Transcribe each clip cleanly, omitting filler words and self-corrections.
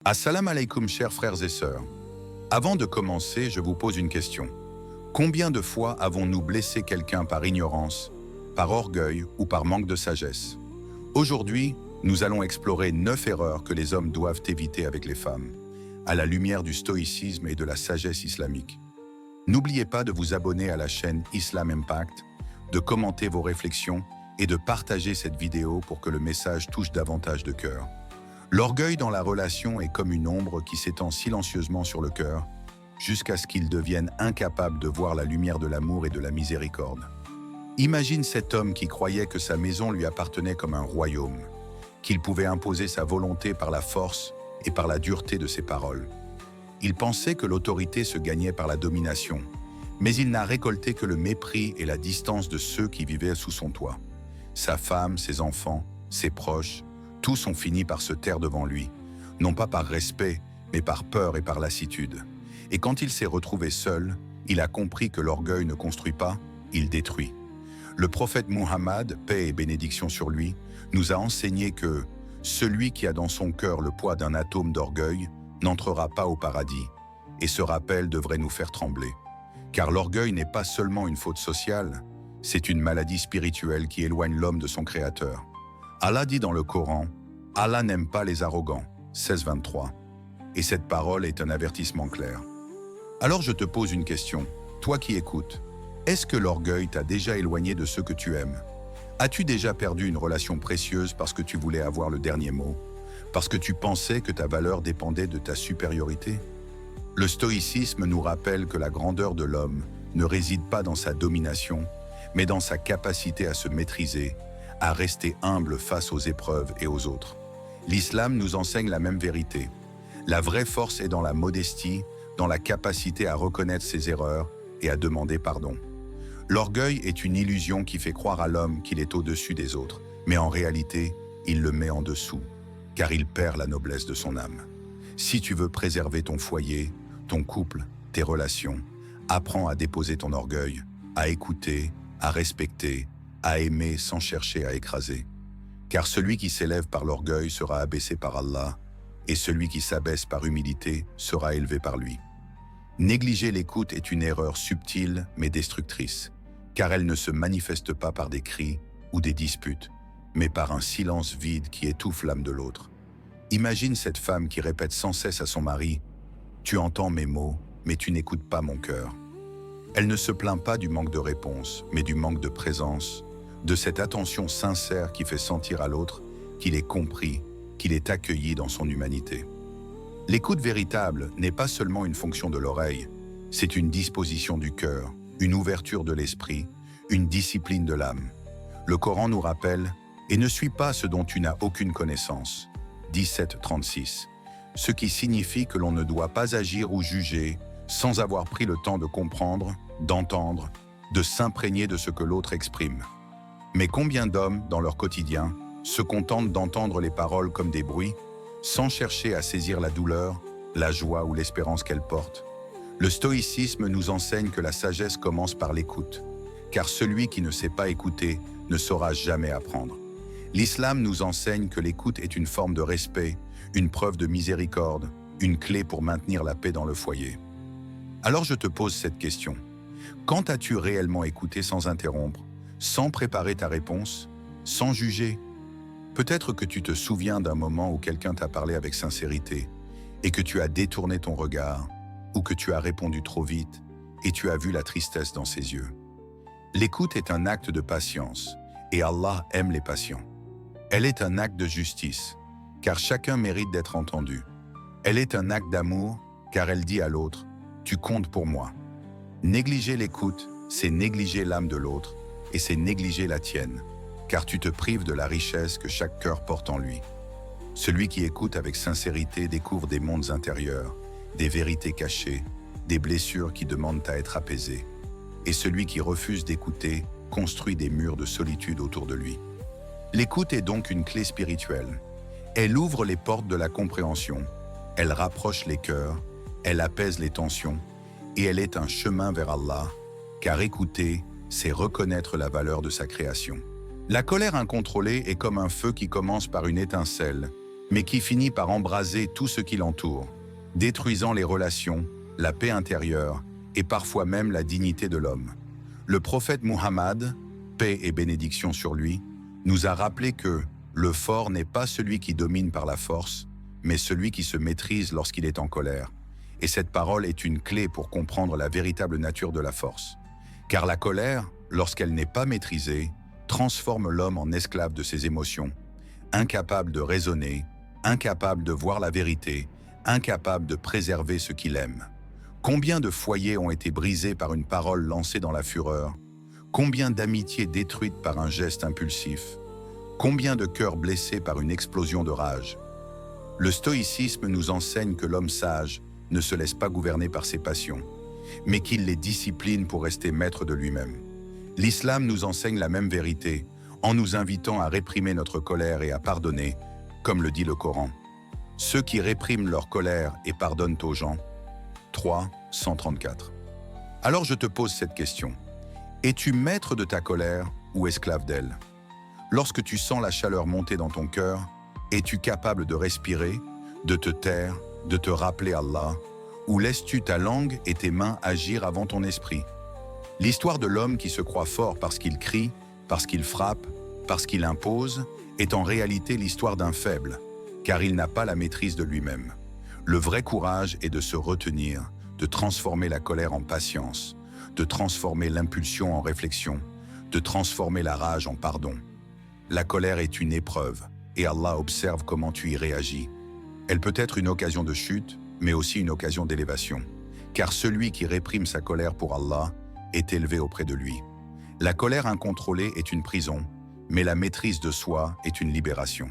Assalamu alaikum chers frères et sœurs. Avant de commencer, je vous pose une question. Combien de fois avons-nous blessé quelqu'un par ignorance, par orgueil ou par manque de sagesse? Aujourd'hui, nous allons explorer 9 erreurs que les hommes doivent éviter avec les femmes, à la lumière du stoïcisme et de la sagesse islamique. N'oubliez pas de vous abonner à la chaîne Islam Impact, de commenter vos réflexions et de partager cette vidéo pour que le message touche davantage de cœurs. L'orgueil dans la relation est comme une ombre qui s'étend silencieusement sur le cœur, jusqu'à ce qu'il devienne incapable de voir la lumière de l'amour et de la miséricorde. Imagine cet homme qui croyait que sa maison lui appartenait comme un royaume, qu'il pouvait imposer sa volonté par la force et par la dureté de ses paroles. Il pensait que l'autorité se gagnait par la domination, mais il n'a récolté que le mépris et la distance de ceux qui vivaient sous son toit. Sa femme, ses enfants, ses proches, tous ont fini par se taire devant lui, non pas par respect, mais par peur et par lassitude. Et quand il s'est retrouvé seul, il a compris que l'orgueil ne construit pas, il détruit. Le prophète Muhammad, paix et bénédiction sur lui, nous a enseigné que celui qui a dans son cœur le poids d'un atome d'orgueil n'entrera pas au paradis, et ce rappel devrait nous faire trembler. Car l'orgueil n'est pas seulement une faute sociale, c'est une maladie spirituelle qui éloigne l'homme de son Créateur. Allah dit dans le Coran, « Allah n'aime pas les arrogants » 16-23. Et cette parole est un avertissement clair. Alors je te pose une question, toi qui écoutes. Est-ce que l'orgueil t'a déjà éloigné de ceux que tu aimes? As-tu déjà perdu une relation précieuse parce que tu voulais avoir le dernier mot? Parce que tu pensais que ta valeur dépendait de ta supériorité? Le stoïcisme nous rappelle que la grandeur de l'homme ne réside pas dans sa domination, mais dans sa capacité à se maîtriser, à rester humble face aux épreuves et aux autres. L'islam nous enseigne la même vérité. La vraie force est dans la modestie, dans la capacité à reconnaître ses erreurs et à demander pardon. L'orgueil est une illusion qui fait croire à l'homme qu'il est au-dessus des autres, mais en réalité, il le met en dessous, car il perd la noblesse de son âme. Si tu veux préserver ton foyer, ton couple, tes relations, apprends à déposer ton orgueil, à écouter, à respecter, à aimer sans chercher à écraser. Car celui qui s'élève par l'orgueil sera abaissé par Allah, et celui qui s'abaisse par humilité sera élevé par lui. Négliger l'écoute est une erreur subtile mais destructrice, car elle ne se manifeste pas par des cris ou des disputes, mais par un silence vide qui étouffe l'âme de l'autre. Imagine cette femme qui répète sans cesse à son mari « Tu entends mes mots, mais tu n'écoutes pas mon cœur ». Elle ne se plaint pas du manque de réponse, mais du manque de présence, de cette attention sincère qui fait sentir à l'autre qu'il est compris, qu'il est accueilli dans son humanité. L'écoute véritable n'est pas seulement une fonction de l'oreille, c'est une disposition du cœur, une ouverture de l'esprit, une discipline de l'âme. Le Coran nous rappelle « Et ne suis pas ce dont tu n'as aucune connaissance » 17-36, ce qui signifie que l'on ne doit pas agir ou juger sans avoir pris le temps de comprendre, d'entendre, de s'imprégner de ce que l'autre exprime. Mais combien d'hommes, dans leur quotidien, se contentent d'entendre les paroles comme des bruits, sans chercher à saisir la douleur, la joie ou l'espérance qu'elles portent? Le stoïcisme nous enseigne que la sagesse commence par l'écoute, car celui qui ne sait pas écouter ne saura jamais apprendre. L'islam nous enseigne que l'écoute est une forme de respect, une preuve de miséricorde, une clé pour maintenir la paix dans le foyer. Alors je te pose cette question. Quand as-tu réellement écouté sans interrompre, sans préparer ta réponse, sans juger? Peut-être que tu te souviens d'un moment où quelqu'un t'a parlé avec sincérité et que tu as détourné ton regard, ou que tu as répondu trop vite et tu as vu la tristesse dans ses yeux. L'écoute est un acte de patience et Allah aime les patients. Elle est un acte de justice, car chacun mérite d'être entendu. Elle est un acte d'amour, car elle dit à l'autre « Tu comptes pour moi ». Négliger l'écoute, c'est négliger l'âme de l'autre, et c'est négliger la tienne, car tu te prives de la richesse que chaque cœur porte en lui. Celui qui écoute avec sincérité découvre des mondes intérieurs, des vérités cachées, des blessures qui demandent à être apaisées. Et celui qui refuse d'écouter construit des murs de solitude autour de lui. L'écoute est donc une clé spirituelle. Elle ouvre les portes de la compréhension, elle rapproche les cœurs, elle apaise les tensions, et elle est un chemin vers Allah, car écouter, c'est reconnaître la valeur de sa création. La colère incontrôlée est comme un feu qui commence par une étincelle, mais qui finit par embraser tout ce qui l'entoure, détruisant les relations, la paix intérieure et parfois même la dignité de l'homme. Le prophète Muhammad, paix et bénédiction sur lui, nous a rappelé que le fort n'est pas celui qui domine par la force, mais celui qui se maîtrise lorsqu'il est en colère. Et cette parole est une clé pour comprendre la véritable nature de la force. Car la colère, lorsqu'elle n'est pas maîtrisée, transforme l'homme en esclave de ses émotions, incapable de raisonner, incapable de voir la vérité, incapable de préserver ce qu'il aime. Combien de foyers ont été brisés par une parole lancée dans la fureur? Combien d'amitiés détruites par un geste impulsif? Combien de cœurs blessés par une explosion de rage? Le stoïcisme nous enseigne que l'homme sage ne se laisse pas gouverner par ses passions, mais qu'il les discipline pour rester maître de lui-même. L'islam nous enseigne la même vérité en nous invitant à réprimer notre colère et à pardonner, comme le dit le Coran. Ceux qui répriment leur colère et pardonnent aux gens. 3, 134. Alors je te pose cette question. Es-tu maître de ta colère ou esclave d'elle? Lorsque tu sens la chaleur monter dans ton cœur, es-tu capable de respirer, de te taire, de te rappeler Allah, ou laisses-tu ta langue et tes mains agir avant ton esprit? L'histoire de l'homme qui se croit fort parce qu'il crie, parce qu'il frappe, parce qu'il impose, est en réalité l'histoire d'un faible, car il n'a pas la maîtrise de lui-même. Le vrai courage est de se retenir, de transformer la colère en patience, de transformer l'impulsion en réflexion, de transformer la rage en pardon. La colère est une épreuve, et Allah observe comment tu y réagis. Elle peut être une occasion de chute, mais aussi une occasion d'élévation, car celui qui réprime sa colère pour Allah est élevé auprès de lui. La colère incontrôlée est une prison, mais la maîtrise de soi est une libération.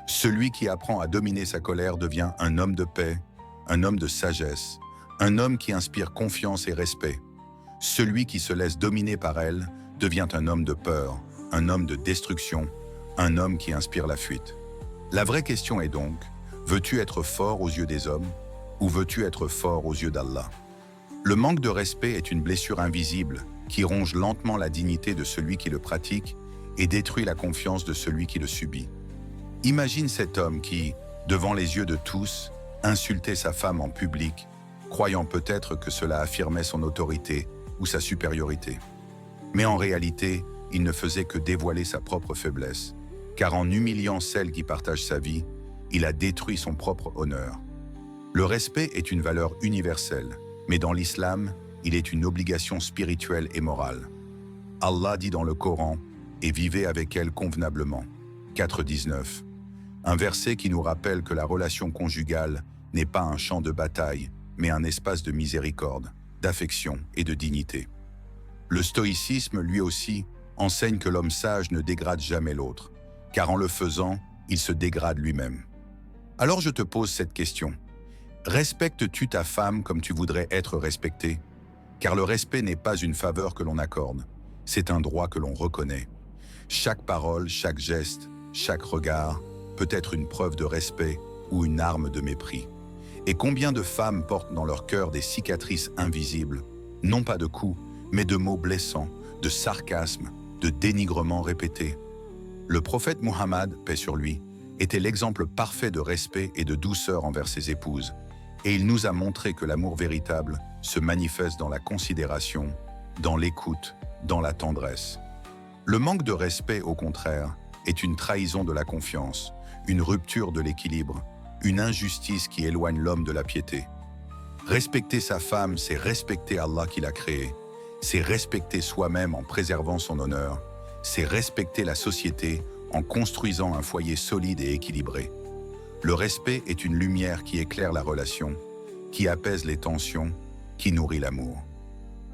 Celui qui apprend à dominer sa colère devient un homme de paix, un homme de sagesse, un homme qui inspire confiance et respect. Celui qui se laisse dominer par elle devient un homme de peur, un homme de destruction, un homme qui inspire la fuite. La vraie question est donc, veux-tu être fort aux yeux des hommes ou veux-tu être fort aux yeux d'Allah? Le manque de respect est une blessure invisible qui ronge lentement la dignité de celui qui le pratique et détruit la confiance de celui qui le subit. Imagine cet homme qui, devant les yeux de tous, insultait sa femme en public, croyant peut-être que cela affirmait son autorité ou sa supériorité. Mais en réalité, il ne faisait que dévoiler sa propre faiblesse, car en humiliant celle qui partage sa vie, il a détruit son propre honneur. Le respect est une valeur universelle, mais dans l'islam, il est une obligation spirituelle et morale. Allah dit dans le Coran « Et vivez avec elle convenablement » 4,19. Un verset qui nous rappelle que la relation conjugale n'est pas un champ de bataille, mais un espace de miséricorde, d'affection et de dignité. Le stoïcisme, lui aussi, enseigne que l'homme sage ne dégrade jamais l'autre, car en le faisant, il se dégrade lui-même. Alors je te pose cette question. Respectes-tu ta femme comme tu voudrais être respecté? Car le respect n'est pas une faveur que l'on accorde, c'est un droit que l'on reconnaît. Chaque parole, chaque geste, chaque regard peut être une preuve de respect ou une arme de mépris. Et combien de femmes portent dans leur cœur des cicatrices invisibles, non pas de coups, mais de mots blessants, de sarcasmes, de dénigrements répétés. Le prophète Muhammad, paix sur lui, était l'exemple parfait de respect et de douceur envers ses épouses, et il nous a montré que l'amour véritable se manifeste dans la considération, dans l'écoute, dans la tendresse. Le manque de respect, au contraire, est une trahison de la confiance, une rupture de l'équilibre, une injustice qui éloigne l'homme de la piété. Respecter sa femme, c'est respecter Allah qui l'a créé, c'est respecter soi-même en préservant son honneur, c'est respecter la société en construisant un foyer solide et équilibré. Le respect est une lumière qui éclaire la relation, qui apaise les tensions, qui nourrit l'amour.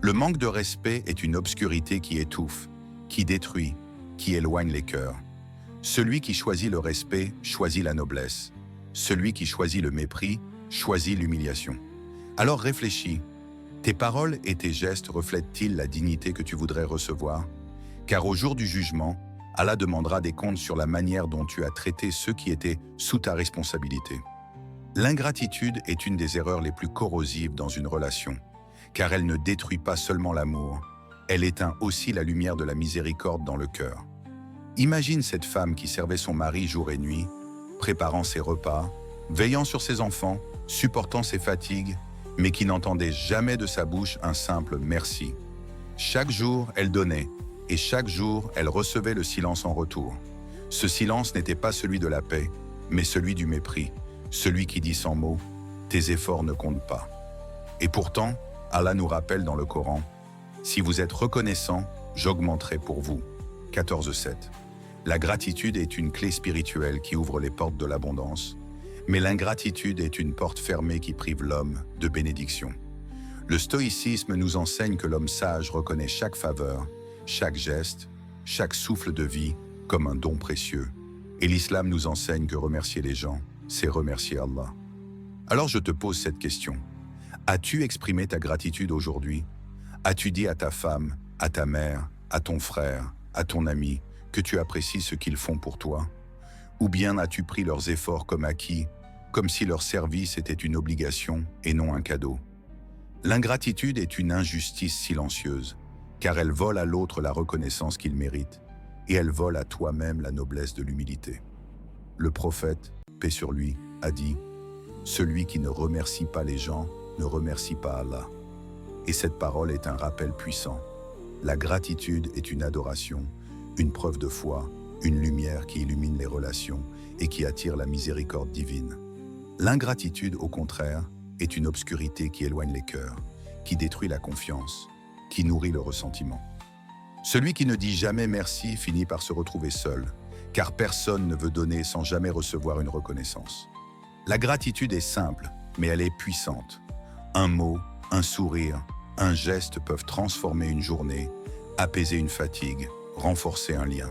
Le manque de respect est une obscurité qui étouffe, qui détruit, qui éloigne les cœurs. Celui qui choisit le respect choisit la noblesse. Celui qui choisit le mépris choisit l'humiliation. Alors réfléchis, tes paroles et tes gestes reflètent-ils la dignité que tu voudrais recevoir? Car au jour du jugement, Allah demandera des comptes sur la manière dont tu as traité ceux qui étaient sous ta responsabilité. L'ingratitude est une des erreurs les plus corrosives dans une relation, car elle ne détruit pas seulement l'amour, elle éteint aussi la lumière de la miséricorde dans le cœur. Imagine cette femme qui servait son mari jour et nuit, préparant ses repas, veillant sur ses enfants, supportant ses fatigues, mais qui n'entendait jamais de sa bouche un simple « merci ». Chaque jour, elle donnait, et chaque jour, elle recevait le silence en retour. Ce silence n'était pas celui de la paix, mais celui du mépris, celui qui dit sans mots « tes efforts ne comptent pas ». Et pourtant, Allah nous rappelle dans le Coran « si vous êtes reconnaissant, j'augmenterai pour vous ». 14,7. La gratitude est une clé spirituelle qui ouvre les portes de l'abondance, mais l'ingratitude est une porte fermée qui prive l'homme de bénédiction. Le stoïcisme nous enseigne que l'homme sage reconnaît chaque faveur, chaque geste, chaque souffle de vie comme un don précieux. Et l'islam nous enseigne que remercier les gens, c'est remercier Allah. Alors je te pose cette question. As-tu exprimé ta gratitude aujourd'hui? As-tu dit à ta femme, à ta mère, à ton frère, à ton ami, que tu apprécies ce qu'ils font pour toi? Ou bien as-tu pris leurs efforts comme acquis, comme si leur service était une obligation et non un cadeau? L'ingratitude est une injustice silencieuse, car elle vole à l'autre la reconnaissance qu'il mérite, et elle vole à toi-même la noblesse de l'humilité. Le prophète, paix sur lui, a dit « Celui qui ne remercie pas les gens ne remercie pas Allah ». Et cette parole est un rappel puissant. La gratitude est une adoration, une preuve de foi, une lumière qui illumine les relations et qui attire la miséricorde divine. L'ingratitude, au contraire, est une obscurité qui éloigne les cœurs, qui détruit la confiance, qui nourrit le ressentiment. Celui qui ne dit jamais merci finit par se retrouver seul, car personne ne veut donner sans jamais recevoir une reconnaissance. La gratitude est simple, mais elle est puissante. Un mot, un sourire, un geste peuvent transformer une journée, apaiser une fatigue, renforcer un lien.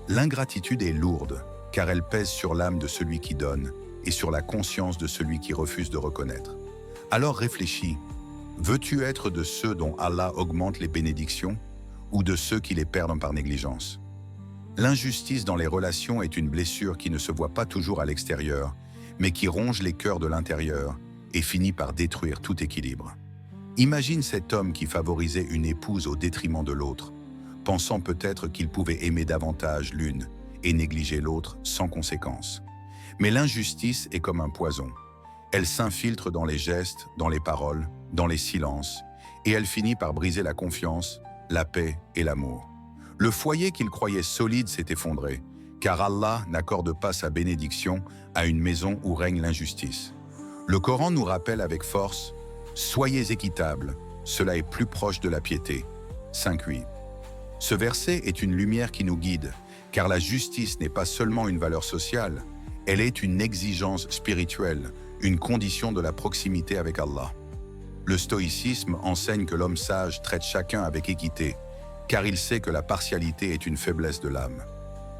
L'ingratitude est lourde, car elle pèse sur l'âme de celui qui donne et sur la conscience de celui qui refuse de reconnaître. Alors réfléchis, veux-tu être de ceux dont Allah augmente les bénédictions ou de ceux qui les perdent par négligence? L'injustice dans les relations est une blessure qui ne se voit pas toujours à l'extérieur, mais qui ronge les cœurs de l'intérieur et finit par détruire tout équilibre. Imagine cet homme qui favorisait une épouse au détriment de l'autre, pensant peut-être qu'il pouvait aimer davantage l'une et négliger l'autre sans conséquence. Mais l'injustice est comme un poison. Elle s'infiltre dans les gestes, dans les paroles, dans les silences, et elle finit par briser la confiance, la paix et l'amour. Le foyer qu'il croyait solide s'est effondré, car Allah n'accorde pas sa bénédiction à une maison où règne l'injustice. Le Coran nous rappelle avec force « Soyez équitables, cela est plus proche de la piété » 5.8. Ce verset est une lumière qui nous guide, car la justice n'est pas seulement une valeur sociale, elle est une exigence spirituelle, une condition de la proximité avec Allah. Le stoïcisme enseigne que l'homme sage traite chacun avec équité, car il sait que la partialité est une faiblesse de l'âme.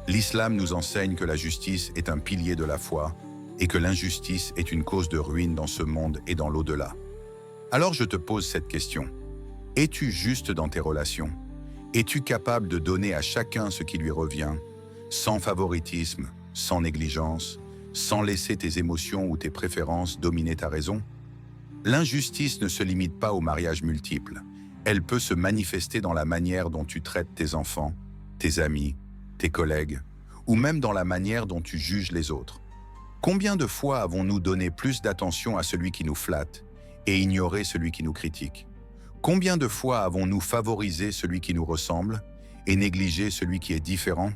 L'islam nous enseigne que la justice est un pilier de la foi et que l'injustice est une cause de ruine dans ce monde et dans l'au-delà. Alors je te pose cette question. Es-tu juste dans tes relations? Es-tu capable de donner à chacun ce qui lui revient, sans favoritisme, sans négligence, sans laisser tes émotions ou tes préférences dominer ta raison? L'injustice ne se limite pas aux mariages multiples. Elle peut se manifester dans la manière dont tu traites tes enfants, tes amis, tes collègues, ou même dans la manière dont tu juges les autres. Combien de fois avons-nous donné plus d'attention à celui qui nous flatte et ignoré celui qui nous critique? Combien de fois avons-nous favorisé celui qui nous ressemble et négligé celui qui est différent?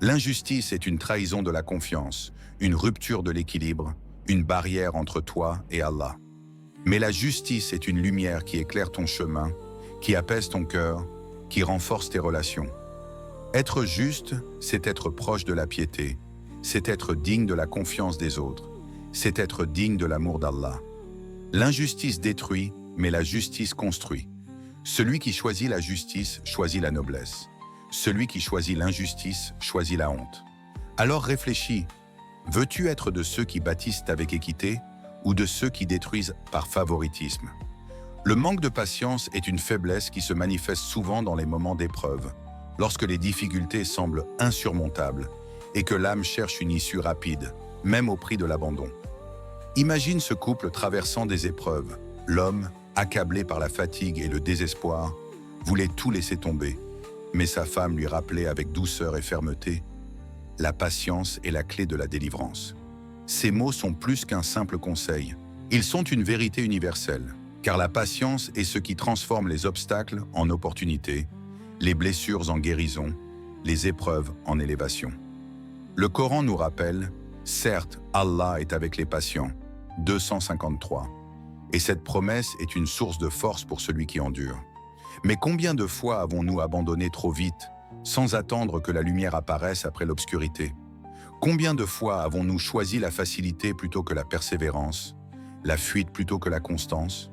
L'injustice est une trahison de la confiance, une rupture de l'équilibre, une barrière entre toi et Allah. Mais la justice est une lumière qui éclaire ton chemin, qui apaise ton cœur, qui renforce tes relations. Être juste, c'est être proche de la piété, c'est être digne de la confiance des autres, c'est être digne de l'amour d'Allah. L'injustice détruit, mais la justice construit. Celui qui choisit la justice choisit la noblesse. Celui qui choisit l'injustice choisit la honte. Alors réfléchis, veux-tu être de ceux qui bâtissent avec équité ou de ceux qui détruisent par favoritisme? Le manque de patience est une faiblesse qui se manifeste souvent dans les moments d'épreuve, lorsque les difficultés semblent insurmontables et que l'âme cherche une issue rapide, même au prix de l'abandon. Imagine ce couple traversant des épreuves. L'homme, accablé par la fatigue et le désespoir, voulait tout laisser tomber, mais sa femme lui rappelait avec douceur et fermeté « la patience est la clé de la délivrance. Ces mots sont plus qu'un simple conseil. Ils sont une vérité universelle, car la patience est ce qui transforme les obstacles en opportunités, les blessures en guérison, les épreuves en élévation. Le Coran nous rappelle, certes, Allah est avec les patients, 253. Et cette promesse est une source de force pour celui qui endure. Mais combien de fois avons-nous abandonné trop vite, sans attendre que la lumière apparaisse après l'obscurité? Combien de fois avons-nous choisi la facilité plutôt que la persévérance, la fuite plutôt que la constance?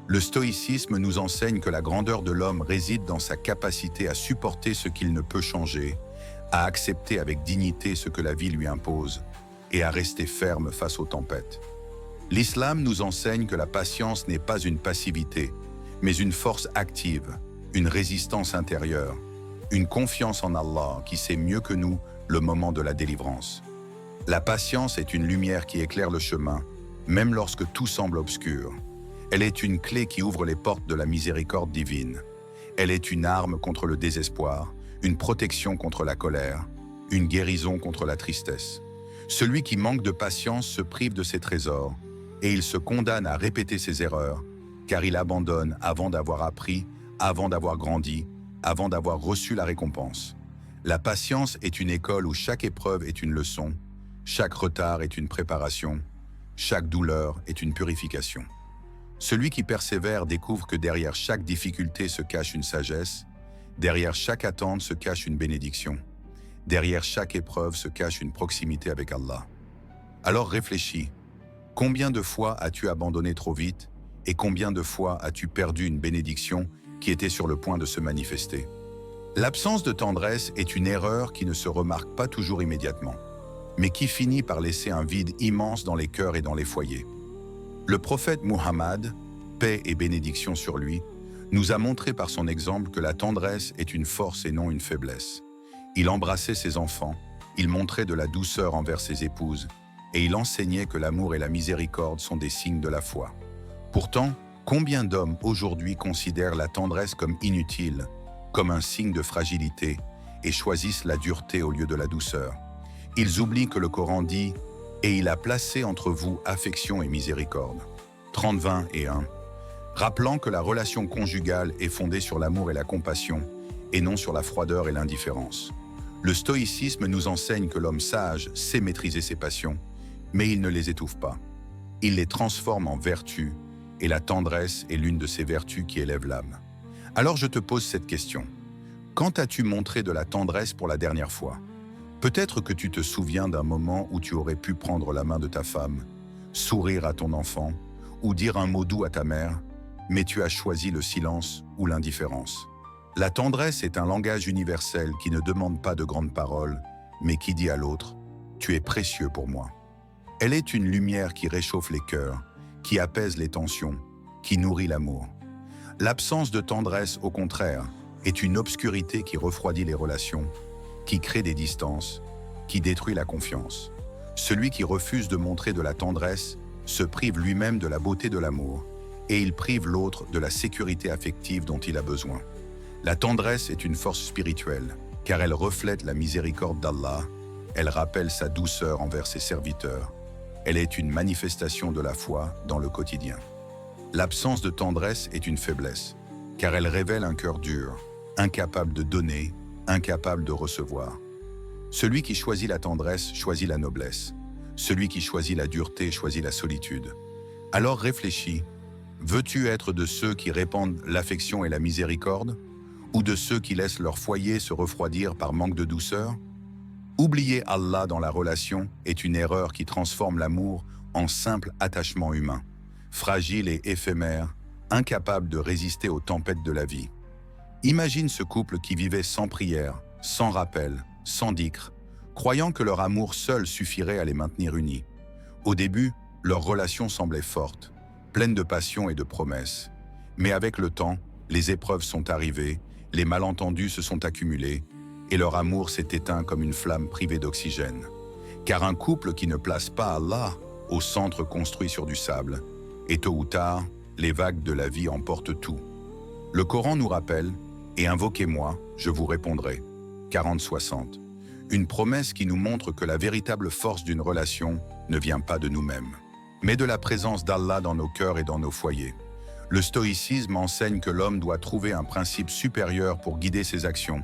Le stoïcisme nous enseigne que la grandeur de l'homme réside dans sa capacité à supporter ce qu'il ne peut changer, à accepter avec dignité ce que la vie lui impose et à rester ferme face aux tempêtes. L'islam nous enseigne que la patience n'est pas une passivité, mais une force active, une résistance intérieure, une confiance en Allah qui sait mieux que nous le moment de la délivrance. La patience est une lumière qui éclaire le chemin, même lorsque tout semble obscur. Elle est une clé qui ouvre les portes de la miséricorde divine. Elle est une arme contre le désespoir, une protection contre la colère, une guérison contre la tristesse. Celui qui manque de patience se prive de ses trésors, et il se condamne à répéter ses erreurs, car il abandonne avant d'avoir appris, avant d'avoir grandi, avant d'avoir reçu la récompense. La patience est une école où chaque épreuve est une leçon, chaque retard est une préparation, chaque douleur est une purification. Celui qui persévère découvre que derrière chaque difficulté se cache une sagesse, derrière chaque attente se cache une bénédiction, derrière chaque épreuve se cache une proximité avec Allah. Alors réfléchis, combien de fois as-tu abandonné trop vite et combien de fois as-tu perdu une bénédiction qui était sur le point de se manifester? L'absence de tendresse est une erreur qui ne se remarque pas toujours immédiatement, mais qui finit par laisser un vide immense dans les cœurs et dans les foyers. Le prophète Muhammad, paix et bénédiction sur lui, nous a montré par son exemple que la tendresse est une force et non une faiblesse. Il embrassait ses enfants, il montrait de la douceur envers ses épouses, et il enseignait que l'amour et la miséricorde sont des signes de la foi. Pourtant, combien d'hommes aujourd'hui considèrent la tendresse comme inutile, comme un signe de fragilité, et choisissent la dureté au lieu de la douceur? Ils oublient que le Coran dit « Et il a placé entre vous affection et miséricorde » 30-20 et 1, rappelant que la relation conjugale est fondée sur l'amour et la compassion, et non sur la froideur et l'indifférence. Le stoïcisme nous enseigne que l'homme sage sait maîtriser ses passions, mais il ne les étouffe pas. Il les transforme en vertus, et la tendresse est l'une de ces vertus qui élève l'âme. Alors je te pose cette question. Quand as-tu montré de la tendresse pour la dernière fois? Peut-être que tu te souviens d'un moment où tu aurais pu prendre la main de ta femme, sourire à ton enfant, ou dire un mot doux à ta mère, mais tu as choisi le silence ou l'indifférence. La tendresse est un langage universel qui ne demande pas de grandes paroles, mais qui dit à l'autre « Tu es précieux pour moi ». Elle est une lumière qui réchauffe les cœurs, qui apaise les tensions, qui nourrit l'amour. L'absence de tendresse, au contraire, est une obscurité qui refroidit les relations, qui crée des distances, qui détruit la confiance. Celui qui refuse de montrer de la tendresse se prive lui-même de la beauté de l'amour, et il prive l'autre de la sécurité affective dont il a besoin. La tendresse est une force spirituelle, car elle reflète la miséricorde d'Allah, elle rappelle sa douceur envers ses serviteurs, elle est une manifestation de la foi dans le quotidien. L'absence de tendresse est une faiblesse, car elle révèle un cœur dur, incapable de donner, incapable de recevoir. Celui qui choisit la tendresse choisit la noblesse. Celui qui choisit la dureté choisit la solitude. Alors réfléchis, veux-tu être de ceux qui répandent l'affection et la miséricorde, ou de ceux qui laissent leur foyer se refroidir par manque de douceur? Oublier Allah dans la relation est une erreur qui transforme l'amour en simple attachement humain, fragile et éphémère, incapable de résister aux tempêtes de la vie. Imagine ce couple qui vivait sans prière, sans rappel, sans dhikr, croyant que leur amour seul suffirait à les maintenir unis. Au début, leur relation semblait forte, pleine de passion et de promesses. Mais avec le temps, les épreuves sont arrivées, les malentendus se sont accumulés, et leur amour s'est éteint comme une flamme privée d'oxygène. Car un couple qui ne place pas Allah au centre construit sur du sable, et tôt ou tard, les vagues de la vie emportent tout. Le Coran nous rappelle « Et invoquez-moi, je vous répondrai » 40-60. Une promesse qui nous montre que la véritable force d'une relation ne vient pas de nous-mêmes, mais de la présence d'Allah dans nos cœurs et dans nos foyers. Le stoïcisme enseigne que l'homme doit trouver un principe supérieur pour guider ses actions,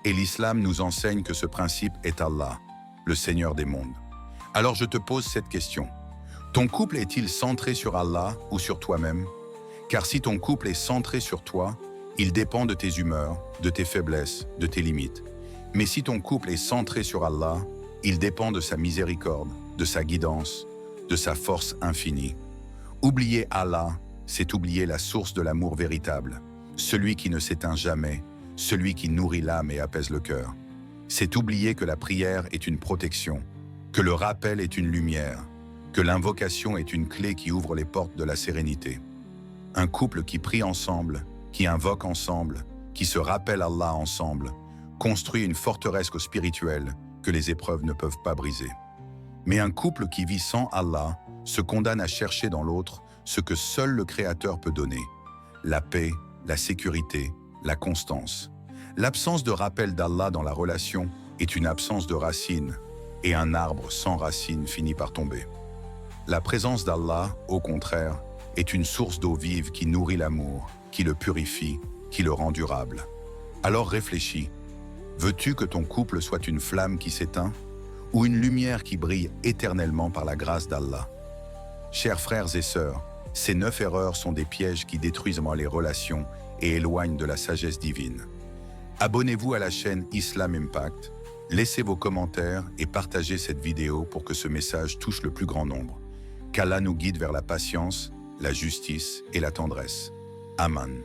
et l'islam nous enseigne que ce principe est Allah, le Seigneur des mondes. Alors je te pose cette question. Ton couple est-il centré sur Allah ou sur toi-même? Car si ton couple est centré sur toi, il dépend de tes humeurs, de tes faiblesses, de tes limites. Mais si ton couple est centré sur Allah, il dépend de sa miséricorde, de sa guidance, de sa force infinie. Oublier Allah, c'est oublier la source de l'amour véritable, celui qui ne s'éteint jamais, celui qui nourrit l'âme et apaise le cœur. C'est oublier que la prière est une protection, que le rappel est une lumière, que l'invocation est une clé qui ouvre les portes de la sérénité. Un couple qui prie ensemble, qui invoque ensemble, qui se rappelle Allah ensemble, construit une forteresse spirituelle que les épreuves ne peuvent pas briser. Mais un couple qui vit sans Allah se condamne à chercher dans l'autre ce que seul le Créateur peut donner, la paix, la sécurité, la constance. L'absence de rappel d'Allah dans la relation est une absence de racines, et un arbre sans racines finit par tomber. La présence d'Allah, au contraire, est une source d'eau vive qui nourrit l'amour, qui le purifie, qui le rend durable. Alors réfléchis, veux-tu que ton couple soit une flamme qui s'éteint, ou une lumière qui brille éternellement par la grâce d'Allah? Chers frères et sœurs, ces 9 erreurs sont des pièges qui détruisent les relations et éloignent de la sagesse divine. Abonnez-vous à la chaîne Islam Impact, laissez vos commentaires et partagez cette vidéo pour que ce message touche le plus grand nombre. Qu'Allah nous guide vers la patience, la justice et la tendresse. Amen.